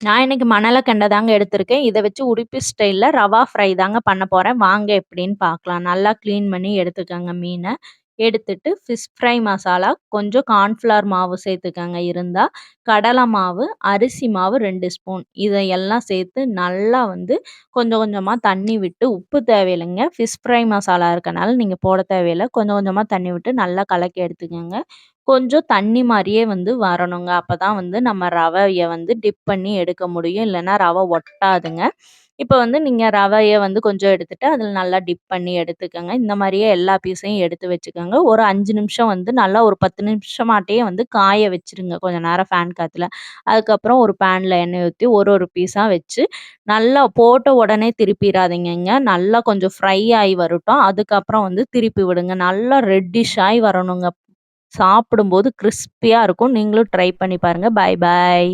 நான் இன்னைக்கு மணலக்கண்ட தாங்க எடுத்திருக்கேன். இத வச்சு உடுப்பி ஸ்டைல்ல ரவா ஃப்ரை தாங்க பண்ண போறேன். வாங்க எப்படின்னு பார்க்கலாம். நல்லா கிளீன் பண்ணி எடுத்துக்கங்க மீன. எடுத்துட்டு ஃபிஷ் ஃப்ரை மசாலா, கொஞ்சம் கார்ன்ஃப்ளவர் மாவு சேர்த்துக்கங்க இருந்தா. கடலை மாவு, அரிசி மாவு 2 ஸ்பூன். இதையெல்லாம் சேர்த்து நல்லா வந்து கொஞ்சம் கொஞ்சமா தண்ணி விட்டு உப்பு தேவையில்லைங்க. ஃபிஷ் ஃப்ரை மசாலா இருக்கனால நீங்க போட தேவையில்ல. கொஞ்சம் கொஞ்சமா தண்ணி விட்டு நல்லா கலக்கி எடுத்துக்கங்க. கொஞ்சம் தண்ணி மாரியே வந்து வரணுங்க. அப்பதான் வந்து நம்ம ரவைய வந்து டிப் பண்ணி எடுக்க முடியும். இல்லன்னா ரவை ஒட்டாதுங்க. இப்ப வந்து நீங்க ரவைய வந்து கொஞ்சம் எடுத்துட்டு, அதில நல்லா டிப் பண்ணி எடுத்துக்கங்க. இந்த மாரியே எல்லா பீஸையும் எடுத்து வச்சுக்கோங்க. ஒரு 5 நிமிஷம் வந்து நல்லா ஒரு 10 நிமிஷமாட்டயே வந்து காய வச்சுருங்க. கொஞ்ச நேரம் ஃபேன் காத்துல. அதுக்கப்புறம் ஒரு பேன்ல எண்ணெய் ஊத்தி ஒரு ஒரு பீஸா வச்சு, நல்லா போட்ட உடனே திருப்பிறாதீங்கங்க. நல்லா கொஞ்சம் ஃப்ரை ஆயி வரட்டும். அதுக்கப்புறம் வந்து திருப்பி விடுங்க. நல்லா ரெட்டிஷ் ஆயி வரணுங்க. சாப்பிடும்போது கிரிஸ்பியா இருக்கும். நீங்களும் ட்ரை பண்ணி பாருங்க. பாய் பாய்.